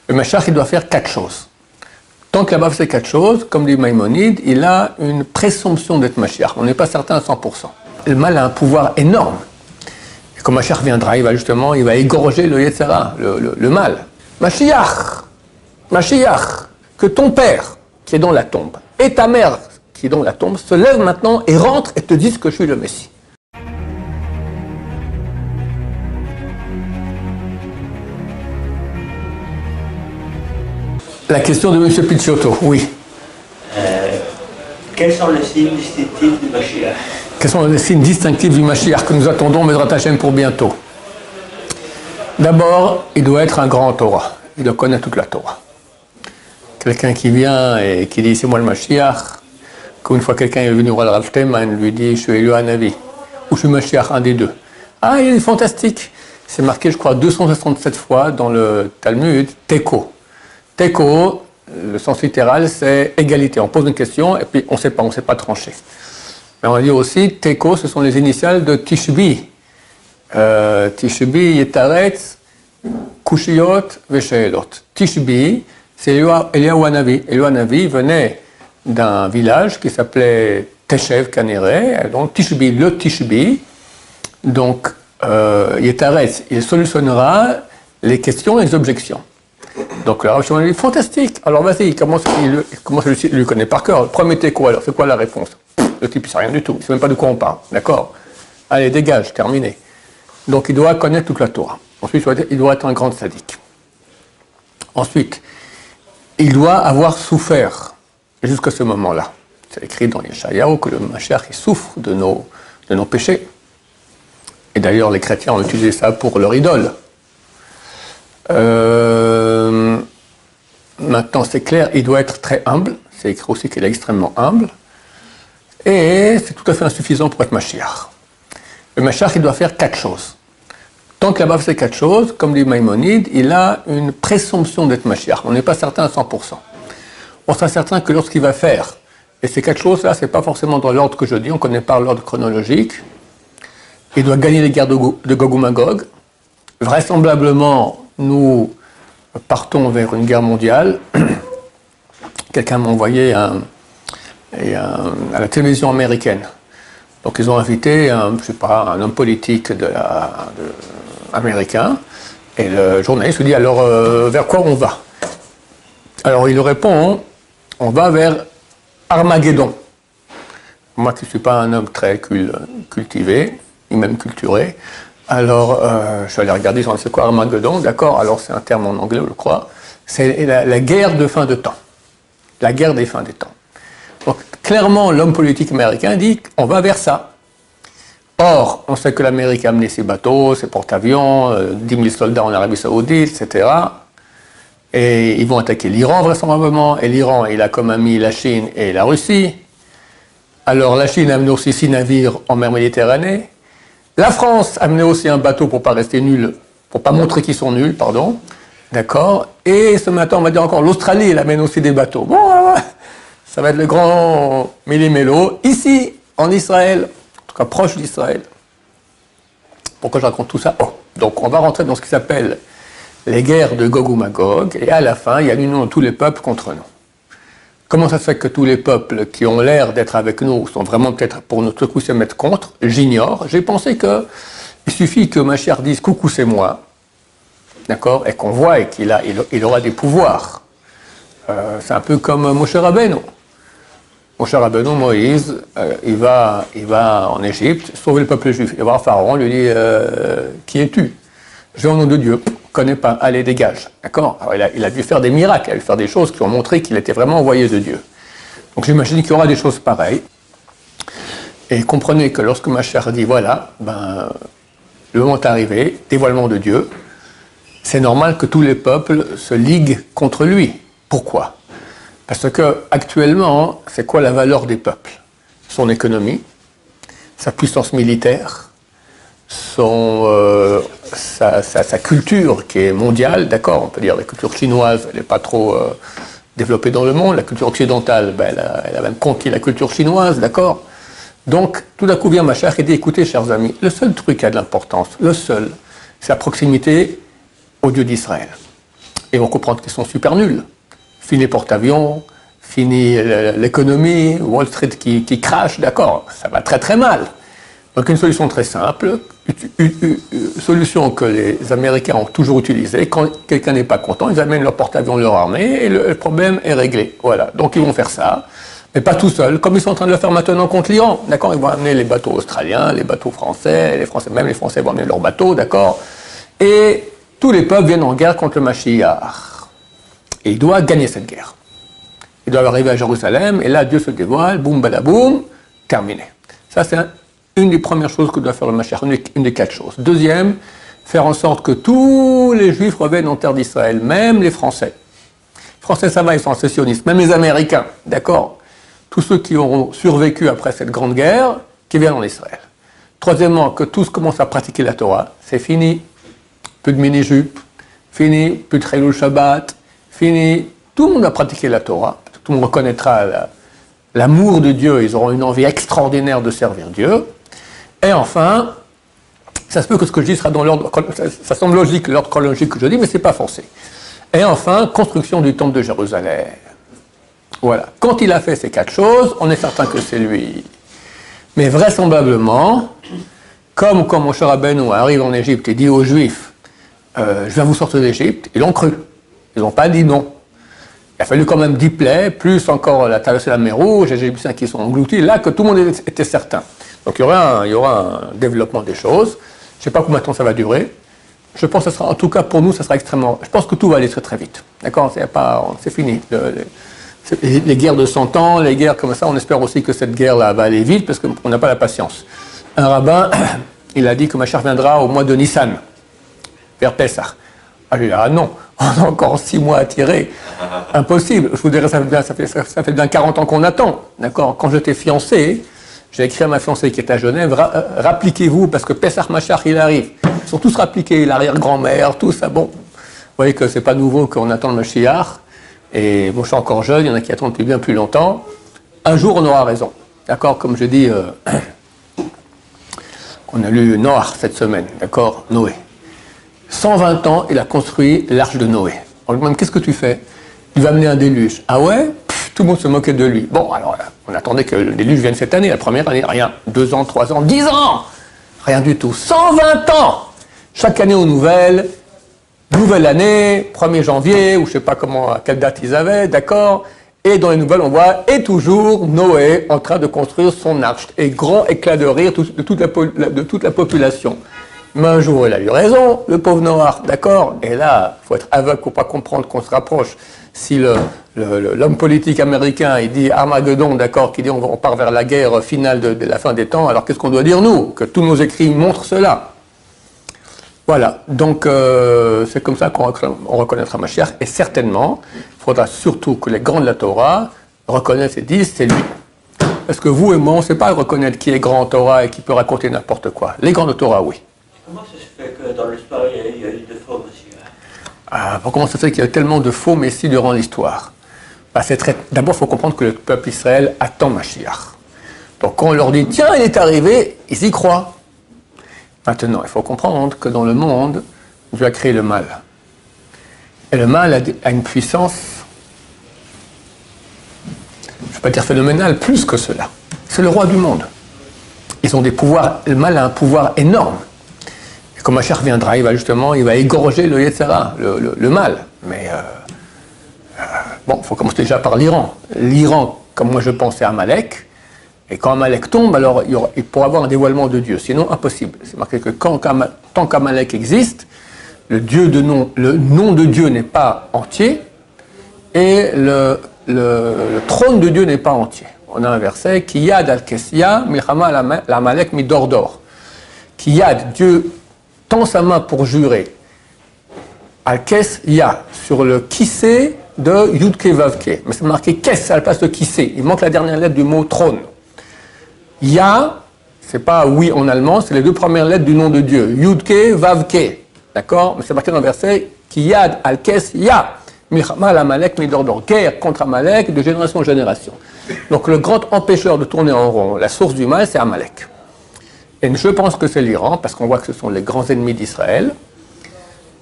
Le Mashiach, il doit faire 4 choses. Tant qu'il n'a pas fait ces 4 choses, comme dit Maïmonide, il a une présomption d'être Mashiach. On n'est pas certain à 100%. Le mal a un pouvoir énorme. Et quand Mashiach viendra, il va égorger le Yetzera, le mal. Mashiach, que ton père, qui est dans la tombe, et ta mère, qui est dans la tombe, se lèvent maintenant et rentrent et te disent que je suis le Messie. La question de M. Picciotto, oui. Quels sont les signes distinctifs du Mashiach? Quels sont les signes distinctifs du Mashiach que nous attendons, Bezrat Hashem, pour bientôt? D'abord, il doit être un grand Torah. Il doit connaître toute la Torah. Quelqu'un qui vient et qui dit « c'est moi le Mashiach », comme une fois quelqu'un est venu au Rav Teman, lui dit « je suis Eliyahu Hanavi » ou « je suis Mashiach », un des deux. Ah, il est fantastique. C'est marqué, je crois, 267 fois dans le Talmud, « Teko ». Teko, le sens littéral, c'est égalité. On pose une question et puis on ne sait pas trancher. Mais on va dire aussi, Teko, ce sont les initiales de Tishbi. Tishbi, Yetaretz, Kushiyot, Vesheelot. Tishbi, c'est Eliyahu Hanavi. Eliyahu Hanavi venait d'un village qui s'appelait Teshev Kanere, donc Tishbi, le Tishbi. Donc, Yetaretz, il solutionnera les questions et les objections. Donc le Rav Shimon dit fantastique. Alors vas-y, il commence il lui connaît par cœur. Le premier Teko, alors c'est quoi la réponse? Le type il ne sait rien du tout, il ne sait même pas de quoi on parle. D'accord? Allez, dégage, terminé. Donc il doit connaître toute la Torah. Ensuite, il doit être un grand sadique. Ensuite, il doit avoir souffert jusqu'à ce moment-là. C'est écrit dans Yeshayahu que le Mashiach il souffre de nos péchés. Et d'ailleurs, les chrétiens ont utilisé ça pour leur idole. Maintenant, c'est clair, il doit être très humble. C'est écrit aussi qu'il est extrêmement humble. Et c'est tout à fait insuffisant pour être Mashiach. Le Mashiach, il doit faire 4 choses. Tant qu'il n'a pas fait ces 4 choses, comme dit Maïmonide, il a une présomption d'être Mashiach. On n'est pas certain à 100%. On sera certain que lorsqu'il va faire, et ces 4 choses-là, ce n'est pas forcément dans l'ordre que je dis, on ne connaît pas l'ordre chronologique. Il doit gagner les guerres de Gog ou Magog. Vraisemblablement, nous partons vers une guerre mondiale. Quelqu'un m'a envoyé à la télévision américaine. Donc ils ont invité un homme politique américain. Et le journaliste lui dit alors vers quoi on va? Alors il lui répond on va vers Armageddon. Moi qui ne suis pas un homme très cultivé, ni même culturé. Alors, je suis allé regarder, c'est quoi Armageddon, d'accord, alors c'est un terme en anglais, je crois. C'est la guerre de fin de temps. La guerre des fins des temps. Donc, clairement, l'homme politique américain dit on va vers ça. Or, on sait que l'Amérique a amené ses bateaux, ses porte-avions, 10 000 soldats en Arabie Saoudite, etc. Et ils vont attaquer l'Iran, vraisemblablement. Et l'Iran, il a comme ami la Chine et la Russie. Alors, la Chine a amené aussi 6 navires en mer Méditerranée. La France a amené aussi un bateau pour ne pas rester nul, pour ne pas montrer qu'ils sont nuls, pardon. D'accord? Et ce matin, on va dire encore, l'Australie, elle amène aussi des bateaux. Bon, ça va être le grand méli-mélo. Ici, en Israël, en tout cas proche d'Israël. Pourquoi je raconte tout ça? Donc, on va rentrer dans ce qui s'appelle les guerres de Gog ou Magog. Et à la fin, il y a l'union de tous les peuples contre nous. Comment ça se fait que tous les peuples qui ont l'air d'être avec nous sont vraiment peut-être pour notre coup se mettre contre? J'ignore. J'ai pensé qu'il suffit que Mashiach dise « coucou, c'est moi ». D'accord? Et qu'on voit et qu'il aura des pouvoirs. C'est un peu comme Moshe Rabbeinu. Moshe Rabbeinu, Moïse, il va en Égypte sauver le peuple juif. Il va voir Pharaon, lui dit « qui es-tu » ? Je vais au nom de Dieu. Connais pas, allez, dégage. D'accord? Alors, il a dû faire des miracles, il a dû faire des choses qui ont montré qu'il était vraiment envoyé de Dieu. Donc j'imagine qu'il y aura des choses pareilles. Et comprenez que lorsque Mashiach dit, voilà, le moment est arrivé, dévoilement de Dieu, c'est normal que tous les peuples se liguent contre lui. Pourquoi? Parce que actuellement, c'est quoi la valeur des peuples? Son économie, sa puissance militaire, sa culture qui est mondiale, d'accord, on peut dire la culture chinoise, elle n'est pas trop développée dans le monde, la culture occidentale, elle a même conquis la culture chinoise, d'accord. Donc, tout d'un coup vient Mashiach et dit, écoutez, chers amis, le seul truc qui a de l'importance, le seul, c'est la proximité au Dieu d'Israël. Et ils vont comprendre qu'ils sont super nuls. Fini porte-avions, fini l'économie, Wall Street qui crache, d'accord, ça va très très mal. Donc une solution très simple, une solution que les Américains ont toujours utilisée, quand quelqu'un n'est pas content, ils amènent leur porte-avions de leur armée et le problème est réglé. Voilà, donc ils vont faire ça, mais pas tout seuls, comme ils sont en train de le faire maintenant contre l'Iran, d'accord. Ils vont amener les bateaux australiens, les bateaux français, même les Français vont amener leurs bateaux, d'accord. Et tous les peuples viennent en guerre contre le Mashiach. Et il doit gagner cette guerre. Ils doivent arriver à Jérusalem, et là Dieu se dévoile, boum badaboum, terminé. Ça c'est une des premières choses que doit faire le Mashiach, une des 4 choses. Deuxième, faire en sorte que tous les Juifs reviennent en terre d'Israël, même les Français. Les Français, ça va, ils sont sécessionnistes, même les Américains, d'accord. Tous ceux qui auront survécu après cette grande guerre, qui viennent en Israël. Troisièmement, que tous commencent à pratiquer la Torah, c'est fini. Plus de mini-jupes, fini, plus de Chilul Shabbat, fini. Tout le monde a pratiqué la Torah, tout le monde reconnaîtra l'amour de Dieu, ils auront une envie extraordinaire de servir Dieu. Et enfin, ça se peut que ce que je dis sera dans l'ordre, ça semble logique, l'ordre chronologique que je dis, mais ce n'est pas forcé. Et enfin, construction du temple de Jérusalem. Voilà. Quand il a fait ces 4 choses, on est certain que c'est lui. Mais vraisemblablement, comme quand Moshe Rabbeinu arrive en Égypte et dit aux Juifs, je viens vous sortir d'Égypte, ils l'ont cru. Ils n'ont pas dit non. Il a fallu quand même 10 plaies, plus encore la traversée de la mer Rouge, les Égyptiens qui sont engloutis, là que tout le monde était certain. Donc il y aura un développement des choses. Je ne sais pas combien de temps ça va durer. Je pense que ça sera, en tout cas pour nous, ça sera extrêmement... Je pense que tout va aller très très vite. D'accord, c'est fini. Les guerres de 100 ans, les guerres comme ça, on espère aussi que cette guerre-là va aller vite parce qu'on n'a pas la patience. Un rabbin, il a dit que Mashiach viendra au mois de Nissan, vers Pessah. Ah, je lui ai dit, ah non, on a encore 6 mois à tirer. Impossible. Je vous dirais, ça fait bien 40 ans qu'on attend. D'accord. Quand j'étais fiancé, j'ai écrit à ma fiancée qui est à Genève, rappliquez-vous parce que Pessah Mashiach, il arrive. Ils sont tous rappliqués, l'arrière-grand-mère, tout ça. Bon, vous voyez que c'est pas nouveau qu'on attend le Mashiach. Et moi, je suis encore jeune, il y en a qui attendent depuis bien plus longtemps. Un jour, on aura raison. D'accord. Comme je dis, on a lu Noach cette semaine. D'accord. Noé. 120 ans, il a construit l'arche de Noé. On lui demande, qu'est-ce que tu fais? Il va amener un déluge. Ah ouais? Tout le monde se moquait de lui. Bon, alors, on attendait que le déluge vienne cette année. La première année, rien. 2 ans, 3 ans, 10 ans! Rien du tout. 120 ans! Chaque année aux nouvelles, nouvelle année, 1er janvier, ou je ne sais pas à quelle date ils avaient, d'accord? Et dans les nouvelles, on voit, et toujours, Noé en train de construire son arche. Et grand éclat de rire de toute la population. Mais un jour, il a eu raison, le pauvre Noir, d'accord? Et là, il faut être aveugle pour ne pas comprendre qu'on se rapproche. Si l'homme politique américain, il dit Armageddon, d'accord, qui dit on part vers la guerre finale de la fin des temps, alors qu'est-ce qu'on doit dire nous? Que tous nos écrits montrent cela. Voilà, donc c'est comme ça qu'on reconnaîtra Mashiach. Et certainement, il faudra surtout que les grands de la Torah reconnaissent et disent c'est lui. Parce que vous et moi, on ne sait pas reconnaître qui est grand en Torah et qui peut raconter n'importe quoi. Les grands de Torah, oui. Comment ça se fait que dans l'histoire, il y a eu de faux messieurs? Comment ça se fait qu'il y a eu tellement de faux messies durant l'histoire? D'abord, il faut comprendre que le peuple Israël attend Mashiach. Donc quand on leur dit, tiens, il est arrivé, ils y croient. Maintenant, il faut comprendre que dans le monde, Dieu a créé le mal. Et le mal a une puissance, je ne vais pas dire phénoménale, plus que cela. C'est le roi du monde. Ils ont des pouvoirs, le mal a un pouvoir énorme. Et quand Mashiach viendra, il va égorger le Yetzera, le mal. Mais bon, il faut commencer déjà par l'Iran. L'Iran, comme moi je pense, c'est Amalek. Et quand Amalek tombe, alors il pourra avoir un dévoilement de Dieu. Sinon, impossible. C'est marqué que tant qu'Amalek existe, le nom de Dieu n'est pas entier et le trône de Dieu n'est pas entier. On a un verset, Kiyad al-Kessia, Milchama l'Amalek midordor. Kiyad, Dieu tend sa main pour jurer. Al-Kessia, sur le kissé de Yudke Vavke. Mais c'est marqué Kes à la place de kissé. Il manque la dernière lettre du mot trône. Ya, c'est pas oui en allemand, c'est les 2 premières lettres du nom de Dieu. Yudke Vavke. D'accord? Mais c'est marqué dans le verset, Kiyad al-Kessia. Milchama l'Amalek midordor. Guerre contre Amalek de génération en génération. Donc le grand empêcheur de tourner en rond, la source du mal, c'est Amalek. Et je pense que c'est l'Iran, parce qu'on voit que ce sont les grands ennemis d'Israël.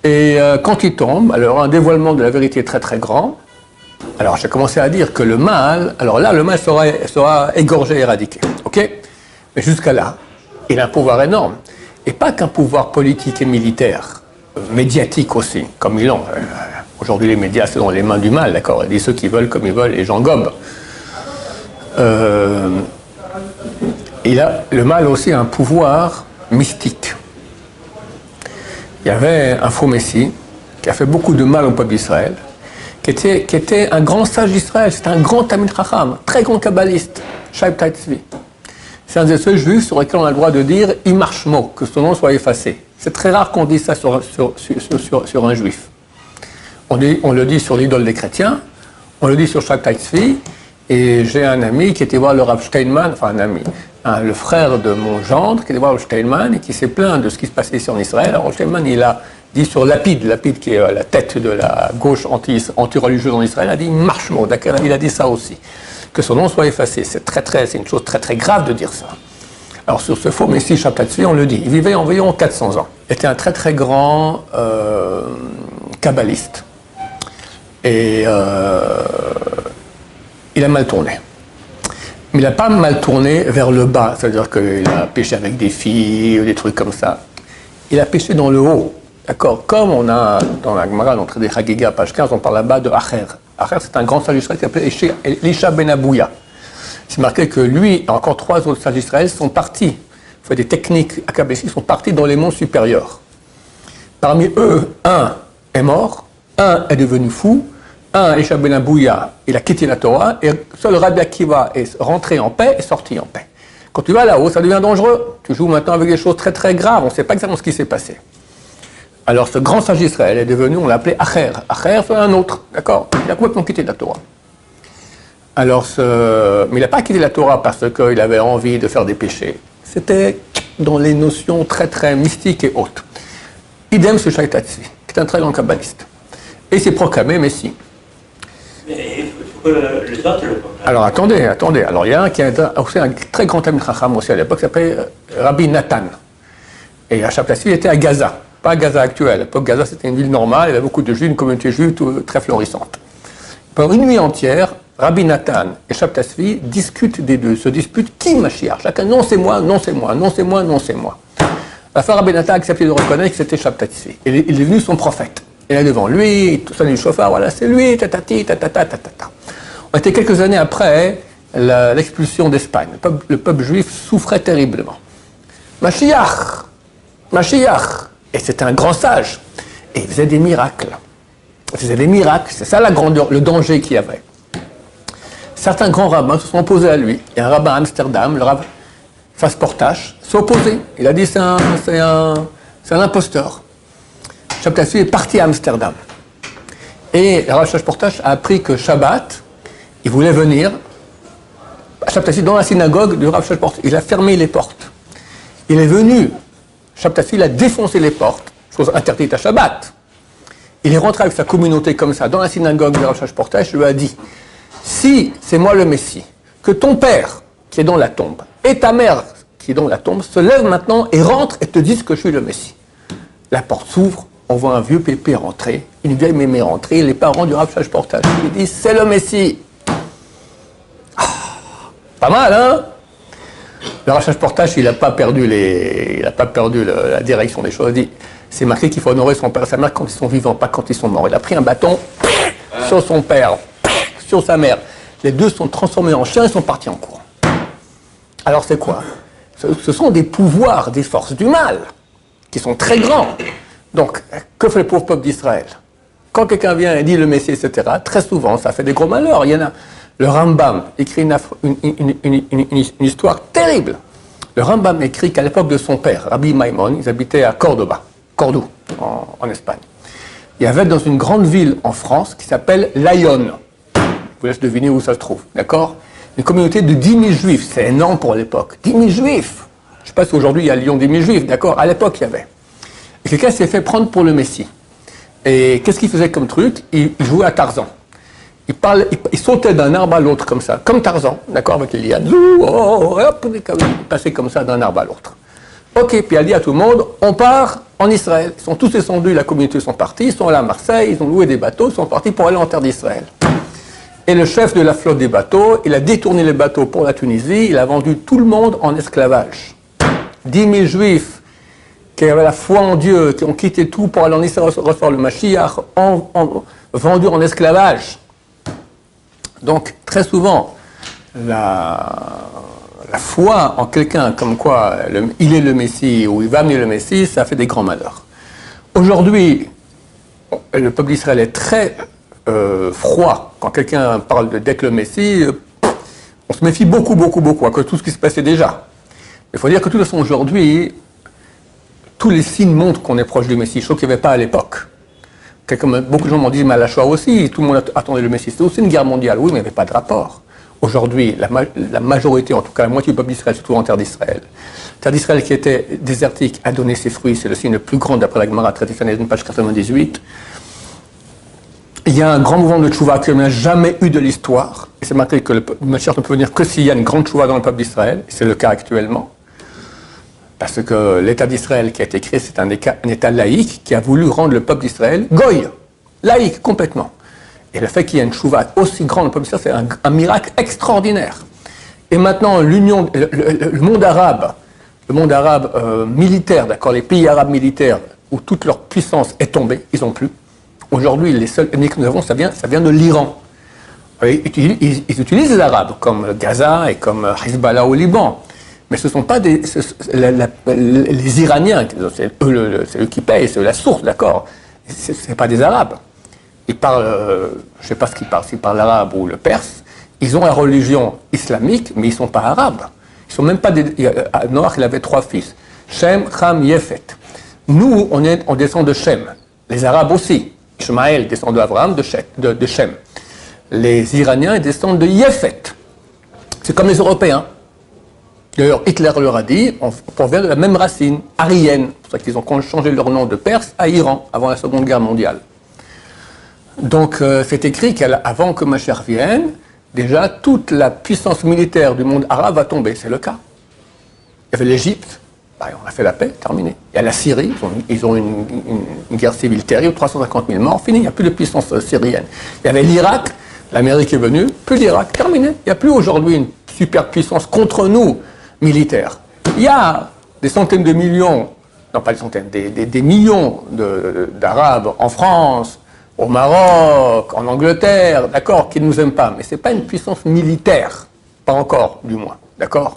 Et quand il tombe, alors un dévoilement de la vérité très très grand. Alors j'ai commencé à dire que le mal, alors là le mal sera égorgé, éradiqué, ok? Mais jusqu'à là, il a un pouvoir énorme. Et pas qu'un pouvoir politique et militaire, médiatique aussi, comme ils l'ont. Aujourd'hui les médias sont dans les mains du mal, d'accord? Ils disent ceux qui veulent comme ils veulent et j'en gobe. Le mal aussi a un pouvoir mystique. Il y avait un faux messie qui a fait beaucoup de mal au peuple d'Israël, qui était un grand sage d'Israël, c'était un grand Talmid Chacham, très grand kabbaliste, Shabtai Tzvi. C'est un de ceux juifs sur lesquels on a le droit de dire « Imarshmo », que son nom soit effacé. C'est très rare qu'on dise ça sur un juif. On le dit sur l'idole des chrétiens, on le dit sur Shabtai Tzvi, et j'ai un ami qui était voir le Rav Steinman, enfin un ami, le frère de mon gendre, qui était voir le Steinman et qui s'est plaint de ce qui se passait ici en Israël. Alors Steinman, il a dit sur Lapid qui est la tête de la gauche anti-religieuse en Israël, a dit « Marshmo », d'accord, il a dit ça aussi. Que son nom soit effacé. C'est une chose très très grave de dire ça. Alors sur ce faux Messie Shabtai Tzvi, on le dit, il vivait environ 400 ans. Il était un très très grand kabbaliste. Et il a mal tourné. Mais il n'a pas mal tourné vers le bas, c'est-à-dire qu'il a péché avec des filles ou des trucs comme ça. Il a péché dans le haut. D'accord? Comme on a dans la Gemara, dans le traité Chagiga, page 15, on parle là-bas de Acher. Acher, c'est un grand sage d'Israël qui s'appelle Elisha ben Abouya. C'est marqué que lui et encore 3 autres sages d'Israël sont partis, il faut des techniques akabbalistiques, sont partis dans les monts supérieurs. Parmi eux, un est mort, un est devenu fou, un, Elisha ben Abouya, il a quitté la Torah, et seul Rabbi Akiva est rentré en paix et sorti en paix. Quand tu vas là-haut, ça devient dangereux. Tu joues maintenant avec des choses très très graves, on ne sait pas exactement ce qui s'est passé. Alors ce grand sage d'Israël est devenu, on l'appelait Acher. Acher, c'est un autre, d'accord? Il a complètement quitté la Torah. Alors, mais il n'a pas quitté la Torah parce qu'il avait envie de faire des péchés. C'était dans les notions très très mystiques et hautes. Idem ce Shabtai Tzvi, qui est un très grand kabbaliste. Et il s'est proclamé Messie. Mais il faut que le temps le proclame. Alors attendez. Alors il y a un qui est aussi un très grand Talmid Chacham aussi à l'époque, qui s'appelait Rabbi Nathan. Et Shabtai Tzvi était à Gaza. Pas Gaza actuelle. À l'époque, Gaza, c'était une ville normale, il y avait beaucoup de juifs, une communauté juive très florissante. Pendant une nuit entière, Rabbi Nathan et Shabtai Tzvi discutent des deux, se disputent qui Mashiach. Chacun, non c'est moi, non c'est moi, non c'est moi, non c'est moi. La fin, Rabbi Nathan a accepté de reconnaître que c'était Shabtai Tzvi. Il est devenu son prophète. Il est devant lui, tout ça, du chauffard, voilà, c'est lui, tatati, tatata, tatata. On était quelques années après l'expulsion d'Espagne. Le peuple juif souffrait terriblement. Mashiach. Et c'était un grand sage. Et il faisait des miracles. C'est ça la grandeur, le danger qu'il y avait. Certains grands rabbins se sont opposés à lui. Il y a un rabbin à Amsterdam, le rabbin Fasportash, s'est opposé. Il a dit c'est un imposteur. Shabtai Tzvi est parti à Amsterdam. Et le rabbin Fasportash a appris que Shabbat, il voulait venir à Shabtai Tzvi dans la synagogue du rabbin Fasportash. Il a fermé les portes. Il est venu. Shabtai Tzvi a défoncé les portes, chose interdite à Shabbat. Il est rentré avec sa communauté comme ça, dans la synagogue de Rav Portage, je lui ai dit, si c'est moi le Messie, que ton père, qui est dans la tombe, et ta mère, qui est dans la tombe, se lèvent maintenant et rentrent et te disent que je suis le Messie. La porte s'ouvre, on voit un vieux pépé rentrer, une vieille mémé rentrer, les parents du Rav Portage, ils disent, c'est le Messie. Ah, pas mal, hein? Le Rav Portage, il n'a pas perdu la direction des choses. Il dit, c'est marqué qu'il faut honorer son père et sa mère quand ils sont vivants, pas quand ils sont morts. Il a pris un bâton sur son père, sur sa mère. Les deux sont transformés en chiens et sont partis en courant. Alors c'est quoi? Ce sont des pouvoirs, des forces du mal, qui sont très grands. Donc, que fait le pauvre peuple d'Israël? Quand quelqu'un vient et dit le Messie, etc., très souvent, ça fait des gros malheurs. Il y en a. Le Rambam écrit une histoire terrible. Le Rambam écrit qu'à l'époque de son père, Rabbi Maimon, ils habitaient à Cordoue, en Espagne. Il y avait dans une grande ville en France qui s'appelle Lyon. Je vous laisse deviner où ça se trouve, d'accord? Une communauté de 10 000 juifs, c'est énorme pour l'époque. 10 000 juifs! Je ne sais pas si aujourd'hui il y a à Lyon 10 000 juifs, d'accord? À l'époque, il y avait. Et quelqu'un s'est fait prendre pour le Messie. Et qu'est-ce qu'il faisait comme truc? Il jouait à Tarzan. Il sautait d'un arbre à l'autre comme ça, comme Tarzan, d'accord, avec les lianes. Il passait comme ça d'un arbre à l'autre. Ok, puis elle dit à tout le monde, on part en Israël. Ils sont tous descendus, la communauté sont partis, ils sont allés à Marseille, ils ont loué des bateaux, ils sont partis pour aller en terre d'Israël. Et le chef de la flotte des bateaux, il a détourné les bateaux pour la Tunisie, il a vendu tout le monde en esclavage. 10 000 juifs qui avaient la foi en Dieu, qui ont quitté tout pour aller en Israël recevoir le Mashiach, vendus en esclavage. Donc, très souvent, la foi en quelqu'un comme quoi il est le Messie ou il va amener le Messie, ça fait des grands malheurs. Aujourd'hui, le peuple d'Israël est très froid quand quelqu'un parle d'être le Messie. On se méfie beaucoup à cause de tout ce qui se passait déjà. Il faut dire que de toute façon aujourd'hui, tous les signes montrent qu'on est proche du Messie, chose qu'il n'y avait pas à l'époque. Beaucoup de gens m'ont dit, mais à la Shoah aussi, tout le monde attendait le Messie. C'était aussi une guerre mondiale, oui, mais il n'y avait pas de rapport. Aujourd'hui, la majorité, en tout cas la moitié du peuple d'Israël, se trouve en terre d'Israël. Terre d'Israël qui était désertique a donné ses fruits, c'est le signe le plus grand d'après la Gemara, traité Sanhedrin, page 98. Il y a un grand mouvement de tchouva qui n'a jamais eu de l'histoire. Et c'est marqué que le Mashiach ne peut venir que s'il y a une grande tchouva dans le peuple d'Israël, et c'est le cas actuellement. Parce que l'État d'Israël qui a été créé, c'est un État laïque qui a voulu rendre le peuple d'Israël goy, laïque complètement. Et le fait qu'il y ait une tchouva aussi grande dans le peuple d'Israël, c'est un miracle extraordinaire. Et maintenant, le monde arabe militaire, d'accord, les pays arabes militaires, où toute leur puissance est tombée, ils n'ont plus. Aujourd'hui, les seuls ennemis que nous avons, ça vient de l'Iran. Ils utilisent les Arabes, comme Gaza et comme Hezbollah au Liban. Mais ce ne sont pas les Iraniens, c'est eux qui payent, c'est eux la source, d'accord. Ce n'est pas des Arabes. Ils parlent, je ne sais pas ce qu'ils parlent, s'ils parlent l'arabe ou le perse. Ils ont la religion islamique, mais ils ne sont pas arabes. Ils sont même pas Noach, il avait 3 fils. Shem, Ham, Yefet. Nous, on descend de Shem. Les Arabes aussi. Ishmaël descend d'Abraham, de Shem. Les Iraniens descendent de Yefet. C'est comme les Européens. D'ailleurs, Hitler leur a dit, on provient de la même racine, aryenne. C'est pour ça qu'ils ont changé leur nom de Perse à Iran, avant la Seconde Guerre mondiale. Donc, c'est écrit qu'avant que Mashiach vienne, déjà, toute la puissance militaire du monde arabe va tomber. C'est le cas. Il y avait l'Égypte, on a fait la paix, terminé. Il y a la Syrie, ils ont une guerre civile terrible, 350 000 morts, fini, il n'y a plus de puissance syrienne. Il y avait l'Irak, l'Amérique est venue, plus d'Irak, terminé. Il n'y a plus aujourd'hui une superpuissance contre nous, militaire. Il y a des centaines de millions, non pas des centaines, des millions d'Arabes en France, au Maroc, en Angleterre, d'accord, qui ne nous aiment pas, mais ce n'est pas une puissance militaire, pas encore, du moins, d'accord.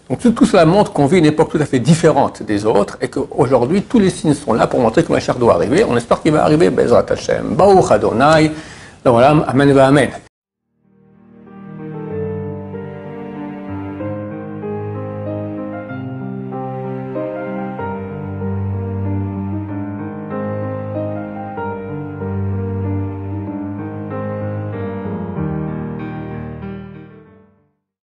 Donc tout cela montre qu'on vit une époque tout à fait différente des autres et qu'aujourd'hui, tous les signes sont là pour montrer que Mashiach doit arriver. On espère qu'il va arriver, Bezrat Hashem, Baruch Adonai, voilà, Amen va Amen.